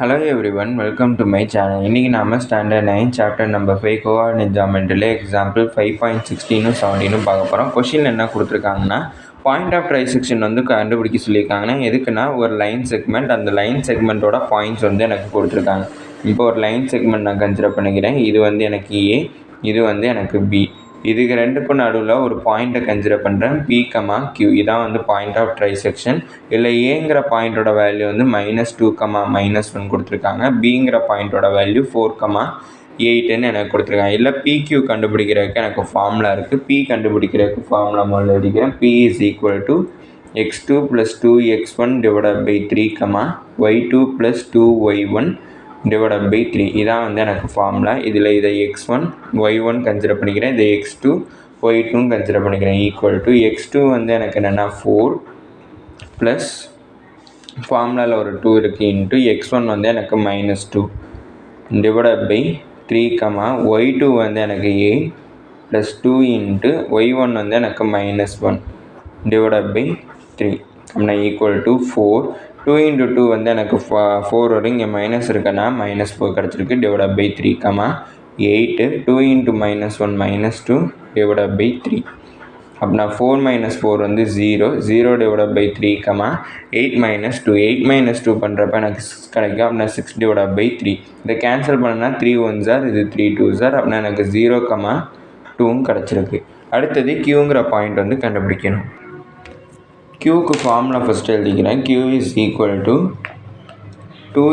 Hello everyone, welcome to my channel. இன்னைக்கு நாம standard 9 chapter number 5 coordinate ஜாமெட்ரியில் example 5.16 17 பார்க்க போகிறோம். கொஷின் என்ன கொடுத்துருக்காங்கன்னா பாயிண்ட் ஆஃப் ட்ரைசெக்ஷன் கண்டுபிடிக்க சொல்லியிருக்காங்கன்னா எதுக்குன்னா ஒரு லைன் செக்மெண்ட், அந்த லைன் செக்மெண்ட்டோட பாயிண்ட்ஸ் எனக்கு கொடுத்துருக்காங்க. இப்போ ஒரு லைன் செக்மெண்ட் நான் கன்சிடர் பண்ணிக்கிறேன். இது எனக்கு ஏ, இது எனக்கு பி. இதுக்கு ரெண்டுக்கும் நடுவில் ஒரு பாயிண்ட்டை கன்சிடர் பண்ணுறேன், பி கமா கியூ. இதான் பாயிண்ட் ஆஃப் ட்ரைசெக்ஷன். இல்லை ஏங்கிற பாயிண்ட்டோட வேல்யூ -2, -1 கொடுத்துருக்காங்க. பிங்கிற பாயிண்ட்டோட வேல்யூ 4, 8ன்னு எனக்கு கொடுத்துருக்காங்க. இல்லை PQ கண்டுபிடிக்கிறதுக்கு எனக்கு ஃபார்முலா இருக்குது. P கண்டுபிடிக்கிறதுக்கு ஃபார்முலா முதல்ல எழுதிக்கிறேன். P = x2 + 2x1 / 3, y2 + 2y1 / 3. இதான் எனக்கு ஃபார்முலா. இதில் இதை x1 y1 கன்சிடர் பண்ணிக்கிறேன், இதை x2 y2 கன்சிடர் பண்ணிக்கிறேன். x2 எனக்கு என்னென்னா 4 ப்ளஸ் ஃபார்முலாவில் ஒரு 2 இருக்குது இன்ட்டு x1 எனக்கு -2 / 3, y2 எனக்கு 8 ப்ளஸ் 2 இன்ட்டு y1 எனக்கு -1 / 3 அப்படின்னா = 4. 2 × 2 எனக்கு 4 வரும், இங்கே மைனஸ் இருக்குன்னா -4 கிடச்சிருக்கு /3, 8 2 × -1 -2 /3 அப்படின்னா 4 - 4 0 0 /3, 8 - 2 8 - 2 பண்ணுறப்ப எனக்கு 6 கிடைக்கும். அப்படின்னா 6 /3. இதை கேன்சல் பண்ணனா 3 1s இது 3 2s அப்படின்னா எனக்கு 0, 2 கிடச்சிருக்கு. அடுத்தது கியூங்கிற பாயிண்ட் கண்டுபிடிக்கணும். கியூக்கு ஃபார்முலா ஃபஸ்ட்டு எழுதிக்கிறேன். Q = 2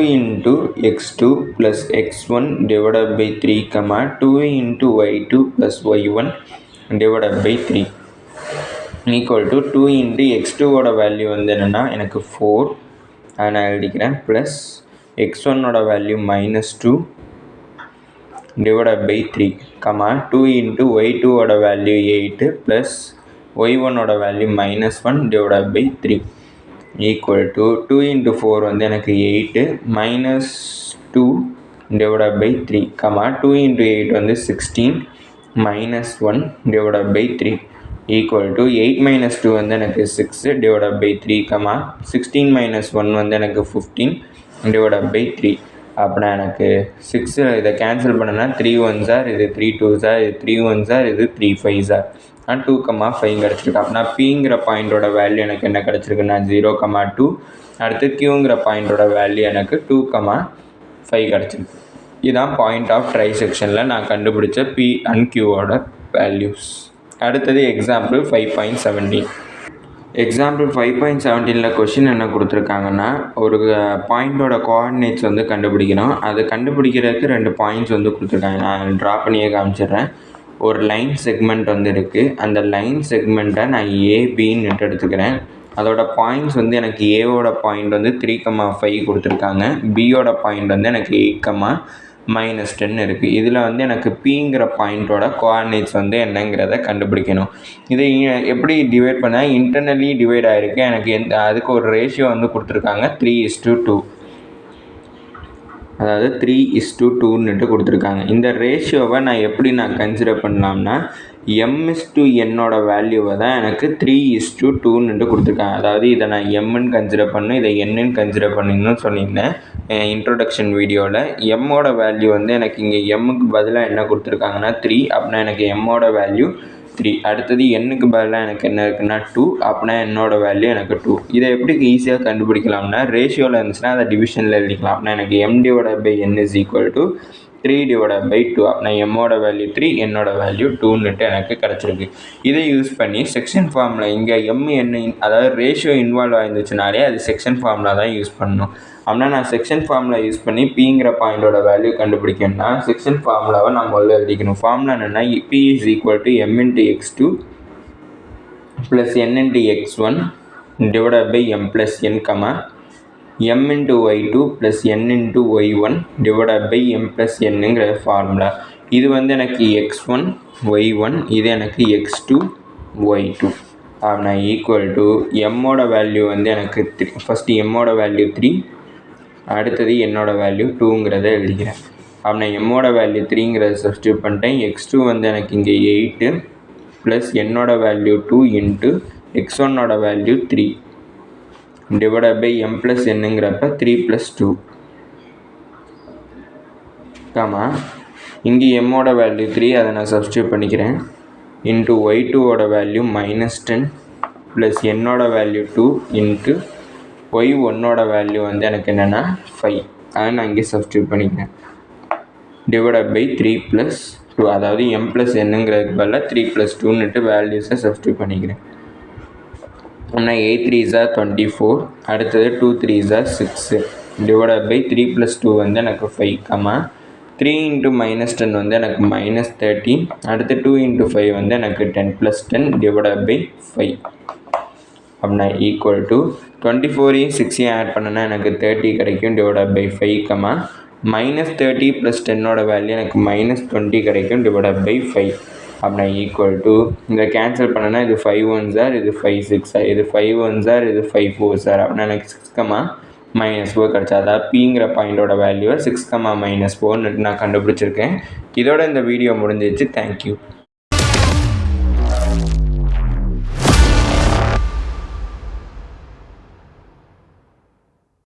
× x2 + x1 / 3, 2 × y2 + y1 / 3 = 2 × x2 value என்னென்னா எனக்கு 4, அதை நான் எழுதிக்கிறேன், plus x1 value -2 / 3, 2 × y2 value 8 plus y1 value -1 / 3 = 2 × 4 எனக்கு 8 -2 / 3, 2 × 8 16 -1 / 3 = 8 - 2 எனக்கு 6 / 3, 16 - 1 எனக்கு 15 / 3 அப்படின்னா எனக்கு 6 இதை கேன்சல் பண்ணனா 3 1s இது 3 2s இது 3 1s இது 3 5s 2, 5 கிடச்சிருக்கு. அப்படின்னா Pங்கிற பாயிண்ட்டோட வேல்யூ எனக்கு என்ன கிடச்சிருக்குன்னா 0, 2. அடுத்து Qங்கிற பாயிண்ட்டோட வேல்யூ எனக்கு 2, 5 கிடச்சிருக்கு. இதுதான் பாயிண்ட் ஆஃப் ட்ரைசெக்ஷனில் நான் கண்டுபிடிச்ச P and Qவோட வேல்யூஸ். அடுத்தது எக்ஸாம்பிள் 5.17. எக்ஸாம்பிள் 5.17 கொஷின் என்ன கொடுத்துருக்காங்கன்னா ஒரு பாயிண்ட்டோட கோஆர்டினேட்ஸ் கண்டுபிடிக்கணும். அது கண்டுபிடிக்கிறதுக்கு 2 பாயிண்ட்ஸ் கொடுத்துருக்காங்க. நான் ட்ரா பண்ணியே காமிச்சிடுறேன். ஒரு லைன் செக்மெண்ட் இருக்குது. அந்த லைன் செக்மெண்ட்டை நான் ஏபின்னு எடுத்துக்கிறேன். அதோட பாயிண்ட்ஸ் எனக்கு ஏவோட பாயிண்ட் 3, 5 கொடுத்துருக்காங்க. பியோட பாயிண்ட் எனக்கு 8, -10 இருக்குது. இதில் எனக்கு Pங்கிற பாயிண்ட்டோட கோஆர்டினேட்ஸ் என்னங்கிறத கண்டுபிடிக்கணும். இதை எப்படி டிவைட் பண்ண இன்டர்னலி டிவைட் ஆகிருக்கு. எனக்கு அதுக்கு ஒரு ரேஷியோ கொடுத்துருக்காங்க 3:2, அதாவது 3:2ன்னுட்டு கொடுத்துருக்காங்க. இந்த ரேஷியோவை நான் எப்படி கன்சிடர் பண்ணலாம்னா m/nோட வேல்யூவை தான் எனக்கு 3:2ன்னுட்டு கொடுத்துருக்காங்க. அதாவது இதை நான் mன்னு கன்சிடர் பண்ணணும், இதை nன்னு கன்சிடர் பண்ணிங்கன்னு சொல்லியிருந்தேன் இன்ட்ரோடக்ஷன் வீடியோவில். mோட வேல்யூ எனக்கு இங்கே mக்கு பதிலாக என்ன கொடுத்துருக்காங்கன்னா 3, அப்படின்னா எனக்கு mோட வேல்யூ 3. அடுத்தது nக்கு பதிலாக எனக்கு என்ன இருக்குன்னா 2, அப்படின்னா என்னோட வேல்யூ எனக்கு 2. இதை எப்படி ஈஸியாக கண்டுபிடிக்கலாம்னா ரேஷியோவில் இருந்துச்சுன்னா அதை டிவிஷனில் எழுதிக்கலாம். அப்படின்னா எனக்கு m/n = 3/2, அப்படின்னா mோட வேல்யூ 3, என்னோட வேல்யூ 2ன்னுட்டு எனக்கு கிடச்சிருக்கு. இதை யூஸ் பண்ணி செக்ஷன் ஃபார்முலா இங்கே n அதாவது ரேஷியோ இன்வால்வ் ஆயிருந்துச்சுனாலே அது செக்ஷன் ஃபார்முலா தான் யூஸ் பண்ணணும். அப்படின்னா நான் செக்ஷன் ஃபார்முலா யூஸ் பண்ணி Pங்கிற பாயிண்டோட வேல்யூ கண்டுபிடிக்கணும்னா செக்ஷன் ஃபார்முலாவை நான் முதல்ல எழுதிக்கணும். ஃபார்முலா என்னென்னா P = m × x2 + n × x1 / m + n, m × y2 + n × y1 / m + nங்கிற ஃபார்முலா. இது எனக்கு x1 y1, இது எனக்கு x2 y2. அப்படின்னா mோட வேல்யூ எனக்கு 3. ஃபஸ்ட்டு mோட வேல்யூ 3, அடுத்தது என்னோட வேல்யூ 2ங்கிறத எழுதிக்கிறேன். அப்படின்னா mோட வேல்யூ 3ங்கிறத சப்ஸ்டியூட் பண்ணிட்டேன். x2 எனக்கு இங்கே 8 ப்ளஸ் என்னோட value 2 into x1 value 3 divided by m plus nங்கிறப்ப 3 plus 2 comma இங்கே எம்மோட வேல்யூ 3, அதை நான் சப்ஸ்டியூட் பண்ணிக்கிறேன், இன்ட்டு y2ஓட வேல்யூ -10 ப்ளஸ் என்னோட வேல்யூ 2 இன்ட்டு y1ஓட வேல்யூ வந்து எனக்கு என்னென்னா 5, அதை நான் இங்கே சப்ஸ்டியூட் பண்ணிக்கிறேன், டிவைடட் பை 3 + 2, அதாவது m + nங்கிறதுக்கு பதிலாக 3 + 2ன்னுட்டு வேல்யூஸை சப்ஸ்டியூட் பண்ணிக்கிறேன். ஆனால் 8 3s are 24, அடுத்தது 2 3s are 6, டிவைடட் பை 3 + 2 வந்து எனக்கு 5, கமா 3 × -10 வந்து எனக்கு -13, அடுத்து 2 × 5 வந்து எனக்கு 10 + 10 டிவைடட் பை 5 அப்படின்னா ஈக்குவல் டு 24 6 ஆட் பண்ணனா எனக்கு 30 கிடைக்கும், டிவைடட் பை 5, கமா -30 + 10ஓட வேல்யூ எனக்கு -20 கிடைக்கும், டிவைடட் பை 5 அப்படின்னா ஈக்குவல் டு இதை கேன்சல் பண்ணனா இது 5 1s are, இது 5 6 are, இது 5 1s are, இது 5 4s are, அப்படின்னா எனக்கு 6, -4 கிடச்சா, அதாவது பிங்கிற பாயிண்டோட வேல்யூவை 6, -4ன்னு நான் கண்டுபிடிச்சிருக்கேன். இதோட இந்த வீடியோ முடிஞ்சிச்சு. தேங்க்யூ.